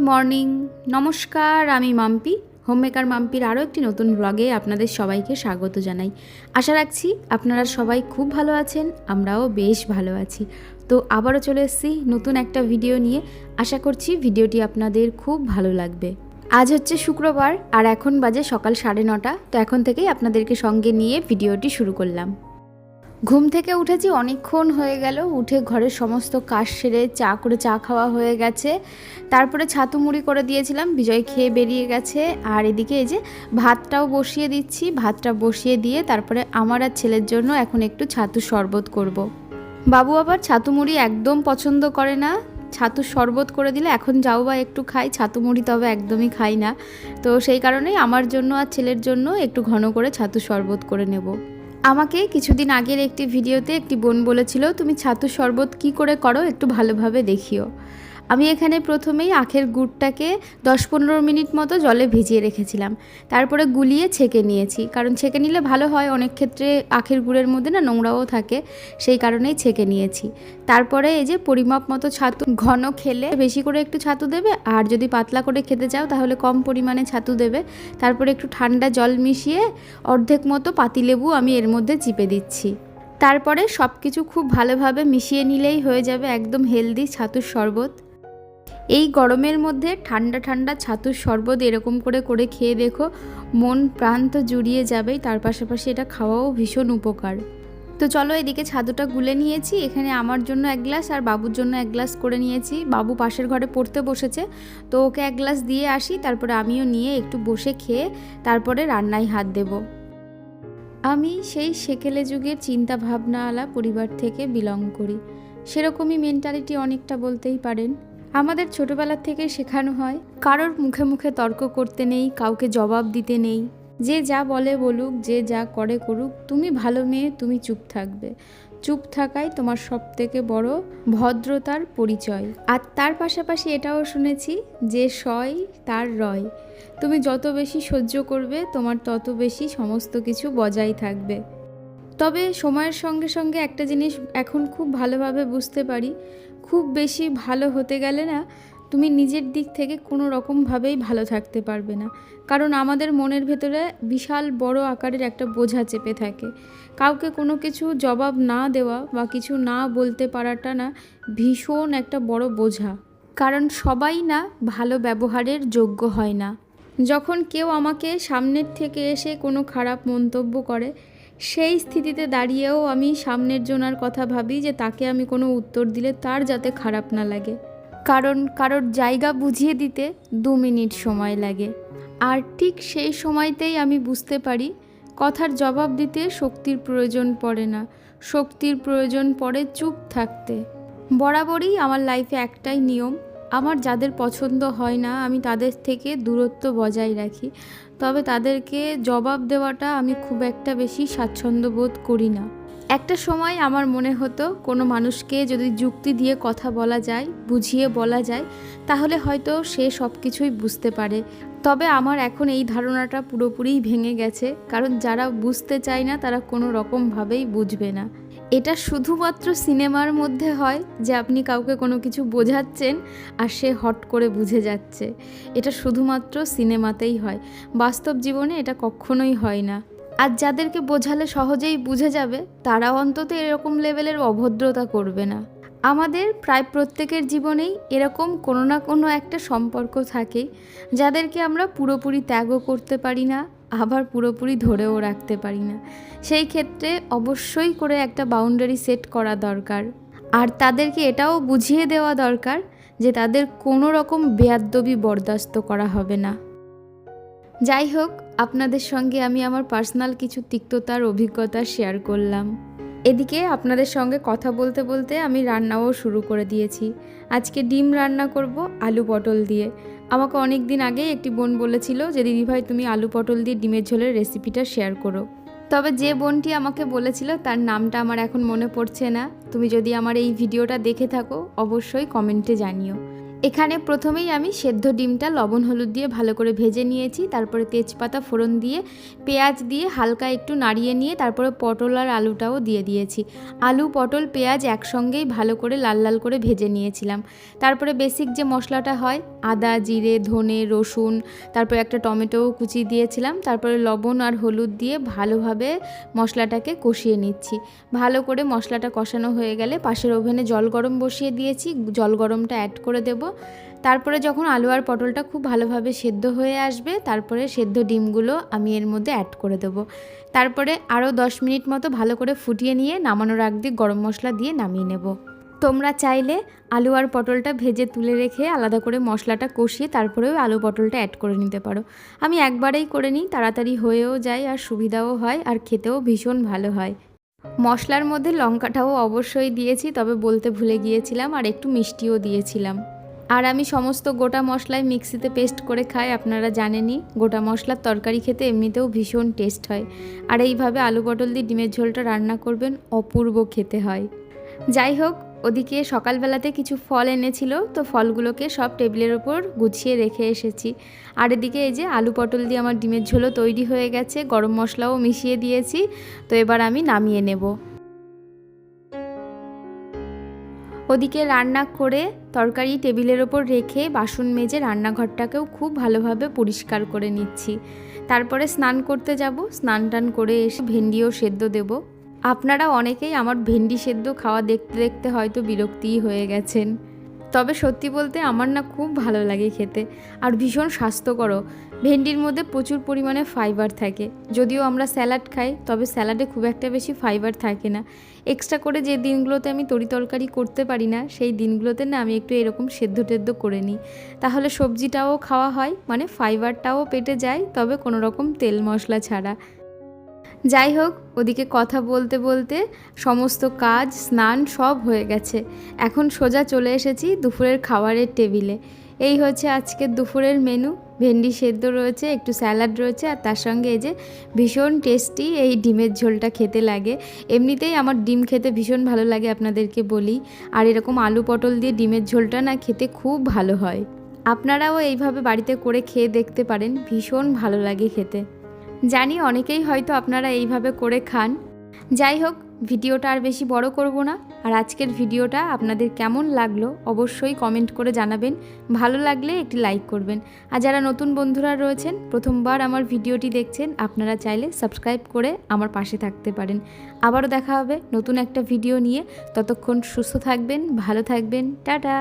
Morning, নমস্কার। আমি Mampi, homemaker মাম্পির আরও একটি নতুন ব্লগে আপনাদের সবাইকে স্বাগত জানাই। আশা রাখছি আপনারা সবাই খুব ভালো আছেন, আমরাও বেশ ভালো আছি। তো আবারও চলে এসেছি নতুন একটা ভিডিও নিয়ে। আশা করছি ভিডিওটি আপনাদের খুব ভালো লাগবে। আজ হচ্ছে শুক্রবার আর এখন বাজে সকাল 9:30। তো এখন থেকেই আপনাদেরকে সঙ্গে নিয়ে ভিডিওটি শুরু করলাম। ঘুম থেকে উঠেছি অনেকক্ষণ হয়ে গেল, উঠে ঘরের সমস্ত কাজ সেরে চা খাওয়া হয়ে গেছে। তারপরে ছাতু মুড়ি করে দিয়েছিলাম, বিজয় খেয়ে বেরিয়ে গেছে। আর এদিকে এই যে ভাতটাও বসিয়ে দিচ্ছি, ভাতটা বসিয়ে দিয়ে তারপরে আমার আর ছেলের জন্য এখন একটু ছাতু শরবত করব। বাবু আবার ছাতু মুড়ি একদম পছন্দ করে না, ছাতু শরবত করে দিলে এখন যাও বা একটু খাই, ছাতু মুড়ি তবে একদমই খাই না। তো সেই কারণেই আমার জন্য আর ছেলের জন্য একটু ঘন করে ছাতু শরবত করে নেব। আমাকে কিছুদিন আগের একটি ভিডিওতে একটি বোন বলেছিল, তুমি ছাতু শরবত কি করে করো একটু ভালোভাবে দেখিও। আমি এখানে প্রথমেই আখের গুড়টাকে 10-15 মিনিট মতো জলে ভিজিয়ে রেখেছিলাম, তারপরে গুলিয়ে ছেঁকে নিয়েছি, কারণ ছেঁকে নিলে ভালো হয়। অনেক ক্ষেত্রে আখের গুড়ের মধ্যে না নোংরাও থাকে, সেই কারণেই ছেঁকে নিয়েছি। তারপরে এই যে পরিমাপ মতো ছাতু, ঘন খেলে বেশি করে একটু ছাতু দেবে, আর যদি পাতলা করে খেতে চাও তাহলে কম পরিমাণে ছাতু দেবে। তারপরে একটু ঠান্ডা জল মিশিয়ে অর্ধেক মতো পাতিলেবু আমি এর মধ্যে চিপে দিচ্ছি। তারপরে সব কিছু খুব ভালোভাবে মিশিয়ে নিলেই হয়ে যাবে একদম হেলদি ছাতুর শরবত। এই গরমের মধ্যে ঠান্ডা ঠান্ডা ছাতুর শরবত এরকম করে খেয়ে দেখো, মন প্রাণ তো জুড়িয়ে যাবেই, তার পাশাপাশি এটা খাওয়াও ভীষণ উপকার। তো চলো, এদিকে ছাতুটা গুলে নিয়েছি, এখানে আমার জন্য 1 গ্লাস আর বাবুর জন্য 1 গ্লাস করে নিয়েছি। বাবু পাশের ঘরে পড়তে বসেছে, তো ওকে 1 গ্লাস দিয়ে আসি, তারপরে আমিও নিয়ে একটু বসে খেয়ে তারপরে রান্নায় হাত দেব। আমি সেই সেকেলে যুগের চিন্তা ভাবনাওয়ালা পরিবার থেকে বিলং করি, সেরকমই মেন্টালিটি অনেকটা বলতেই পারেন। আমাদের ছোটোবেলার থেকে শেখানো হয় কারোর মুখে মুখে তর্ক করতে নেই, কাউকে জবাব দিতে নেই। যে যা বলে বলুক, যে যা করে করুক, তুমি ভালো মেয়ে, তুমি চুপ থাকবে। চুপ থাকাই তোমার সবথেকে বড় ভদ্রতার পরিচয়। আর তার পাশাপাশি এটাও শুনেছি যে সয় তার রয়। তুমি যত বেশি সহ্য করবে তোমার তত বেশি সমস্ত কিছু বজায় থাকবে। তবে সময়ের সঙ্গে সঙ্গে একটা জিনিস এখন খুব ভালোভাবে বুঝতে পারি, খুব বেশি ভালো হতে গেলে না তুমি নিজের দিক থেকে কোনো রকমভাবেই ভালো থাকতে পারবে না, কারণ আমাদের মনের ভেতরে বিশাল বড় আকারের একটা বোঝা চেপে থাকে। কাউকে কোনো কিছু জবাব না দেওয়া বা কিছু না বলতে পারাটা না ভীষণ একটা বড় বোঝা, কারণ সবাই না ভালো ব্যবহারের যোগ্য হয় না। যখন কেউ আমাকে সামনের থেকে এসে কোনো খারাপ মন্তব্য করে, সেই স্থিতিতে দাঁড়িয়েও আমি সামনের জনার কথা ভাবি যে তাকে আমি কোনো উত্তর দিলে তার যাতে খারাপ না লাগে, কারণ কারোর জায়গা বুঝিয়ে দিতে 2 মিনিট সময় লাগে। আর ঠিক সেই সময়তেই আমি বুঝতে পারি কথার জবাব দিতে শক্তির প্রয়োজন পড়ে না, শক্তির প্রয়োজন পড়ে চুপ থাকতে। বরাবরই আমার লাইফে একটাই নিয়ম, আমার যাদের পছন্দ হয় না আমি তাদের থেকে দূরত্ব বজায় রাখি, তবে তাদেরকে জবাব দেওয়াটা আমি খুব একটা বেশি স্বাচ্ছন্দ্য বোধ করি না। একটা সময় আমার মনে হতো কোনো মানুষকে যদি যুক্তি দিয়ে কথা বলা যায়, বুঝিয়ে বলা যায়, তাহলে হয়তো সে সব কিছুই বুঝতে পারে। তবে আমার এখন এই ধারণাটা পুরোপুরিই ভেঙে গেছে, কারণ যারা বুঝতে চায় না তারা কোনো রকমভাবেই বুঝবে না। এটা শুধুমাত্র সিনেমার মধ্যে হয় যে আপনি কাউকে কোনো কিছু বোঝাচ্ছেন আর সে হট করে বুঝে যাচ্ছে, এটা শুধুমাত্র সিনেমাতেই হয়, বাস্তব জীবনে এটা কখনোই হয় না। আর যাদেরকে বোঝালে সহজেই বুঝে যাবে তারা অন্তত এরকম লেভেলের অভদ্রতা করবে না। আমাদের প্রায় প্রত্যেকের জীবনেই এরকম কোনো না কোনো একটা সম্পর্ক থাকেই, যাদেরকে আমরা পুরোপুরি ত্যাগও করতে পারি না, আবার পুরোপুরি ধরেও রাখতে পারি না। সেই ক্ষেত্রে অবশ্যই করে একটা বাউন্ডারি সেট করা দরকার, আর তাদেরকে এটাও বুঝিয়ে দেওয়া দরকার যে তাদের কোনো রকম বেয়াদ্দবি বরদাস্ত করা হবে না। যাই হোক, আপনাদের সঙ্গে আমি আমার পার্সোনাল কিছু তিক্ততার অভিজ্ঞতা শেয়ার করলাম। এদিকে আপনাদের সঙ্গে কথা বলতে বলতে আমি রান্নাও শুরু করে দিয়েছি। আজকে ডিম রান্না করব আলু পটল দিয়ে। আমাকে অনেক দিন আগে একটি বোন বলেছিল যে দিদিভাই তুমি আলু পটল দিয়ে ডিমের ঝোলের রেসিপিটা শেয়ার করো। তবে যে বোনটি আমাকে বলেছিল তার নামটা আমার এখন মনে পড়ছে না। তুমি যদি আমার এই ভিডিওটা দেখে থাকো অবশ্যই কমেন্টে জানিও। এখানে প্রথমেই আমি সেদ্ধ ডিমটা লবণ হলুদ দিয়ে ভালো করে ভেজে নিয়েছি। তারপরে তেজপাতা ফোড়ন দিয়ে পেঁয়াজ দিয়ে হালকা একটু নাড়িয়ে নিয়ে তারপরে পটল আর আলুটাও দিয়ে দিয়েছি। আলু পটল পেঁয়াজ একসঙ্গেই ভালো করে লাল লাল করে ভেজে নিয়েছিলাম। তারপরে বেসিক যে মশলাটা হয় আদা জিরে ধনে রসুন, তারপরে একটা টমেটোও কুচি দিয়েছিলাম। তারপরে লবণ আর হলুদ দিয়ে ভালোভাবে মশলাটাকে কষিয়ে নিচ্ছি। ভালো করে মশলাটা কষানো হয়ে গেলে পাশের ওভেনে জল গরম বসিয়ে দিয়েছি, জল গরমটা অ্যাড করে দেব। তারপরে যখন আলু আর পটলটা খুব ভালোভাবে সেদ্ধ হয়ে আসবে তারপরে সেদ্ধ ডিমগুলো আমি এর মধ্যে অ্যাড করে দেবো। তারপরে আরও 10 মিনিট মতো ভালো করে ফুটিয়ে নিয়ে নামানোর আগ দিয়ে গরম মশলা দিয়ে নামিয়ে নেব। তোমরা চাইলে আলু আর পটলটা ভেজে তুলে রেখে আলাদা করে মশলাটা কষিয়ে তারপরেও আলু পটলটা অ্যাড করে নিতে পারো। আমি একবারেই করে নিই, তাড়াতাড়ি হয়েও যায় আর সুবিধাও হয় আর খেতেও ভীষণ ভালো হয়। মশলার মধ্যে লঙ্কাটাও অবশ্যই দিয়েছি, তবে বলতে ভুলে গিয়েছিলাম, আর একটু মিষ্টিও দিয়েছিলাম। আর আমি সমস্ত গোটা মশলায় মিক্সিতে পেস্ট করে খাই, আপনারা জানেনই গোটা মশলার তরকারি খেতে এমনিতেও ভীষণ টেস্ট হয়। আর এইভাবে আলু পটল দিয়ে ডিমের ঝোলটা রান্না করবেন, অপূর্ব খেতে হয়। যাই হোক, ওদিকে সকালবেলাতে কিছু ফল এনেছিল, তো ফলগুলোকে সব টেবিলের ওপর গুছিয়ে রেখে এসেছি। আর এদিকে এই যে আলু পটল দিয়ে আমার ডিমের ঝোলও তৈরি হয়ে গেছে, গরম মশলাও মিশিয়ে দিয়েছি। তো এবার আমি নামিয়ে নেব। ওদিকে রান্না করে তরকারি টেবিলের ওপর রেখে বাসন মেজে রান্নাঘরটাকেও খুব ভালোভাবে পরিষ্কার করে নিচ্ছি। তারপরে স্নান করতে যাব, স্নান টান করে এসে ভেন্ডিও সেদ্ধ দেব। আপনারা অনেকেই আমার ভেন্ডি সেদ্ধ খাওয়া দেখতে দেখতে হয়তো বিরক্তিই হয়ে গেছেন, তবে সত্যি বলতে আমার না খুব ভালো লাগে খেতে, আর ভীষণ স্বাস্থ্যকরও। ভেন্ডির মধ্যে প্রচুর পরিমাণে ফাইবার থাকে। যদিও আমরা স্যালাড খাই, তবে স্যালাডে খুব একটা বেশি ফাইবার থাকে না। এক্সট্রা করে যে দিনগুলোতে আমি তরকারি করতে পারি না সেই দিনগুলোতে না আমি একটু এরকম সেদ্ধ টেদ্ধ করে নিই, তাহলে সবজিটাও খাওয়া হয়, মানে ফাইবারটাও পেটে যায়, তবে কোনো রকম তেল মশলা ছাড়া। যাই হোক, ওদিকে কথা বলতে বলতে সমস্ত কাজ স্নান সব হয়ে গেছে। এখন সোজা চলে এসেছি দুপুরের খাবারের টেবিলে। এই হচ্ছে আজকের দুপুরের মেনু। ভেন্ডি সেদ্ধ রয়েছে, একটু স্যালাড রয়েছে, আর তার সঙ্গে এই যে ভীষণ টেস্টি এই ডিমের ঝোলটা খেতে লাগে। এমনিতেই আমার ডিম খেতে ভীষণ ভালো লাগে, আপনাদেরকে বলি। আর এরকম আলু পটল দিয়ে ডিমের ঝোলটা না খেতে খুব ভালো হয়। আপনারাও এইভাবে বাড়িতে করে খেয়ে দেখতে পারেন, ভীষণ ভালো লাগে খেতে। জানি অনেকেই হয়তো আপনারা এইভাবে করে খান। যাই হোক, ভিডিওটা আর বেশি বড় করব না। আর আজকের ভিডিওটা আপনাদের কেমন লাগলো অবশ্যই কমেন্ট করে জানাবেন। ভালো লাগলে একটি লাইক করবেন। আর যারা নতুন বন্ধুরা রয়েছেন, প্রথমবার আমার ভিডিওটি দেখছেন, আপনারা চাইলে সাবস্ক্রাইব করে আমার পাশে থাকতে পারেন। আবারও দেখা হবে নতুন একটা ভিডিও নিয়ে। ততক্ষণ সুস্থ থাকবেন, ভালো থাকবেন, টাটা।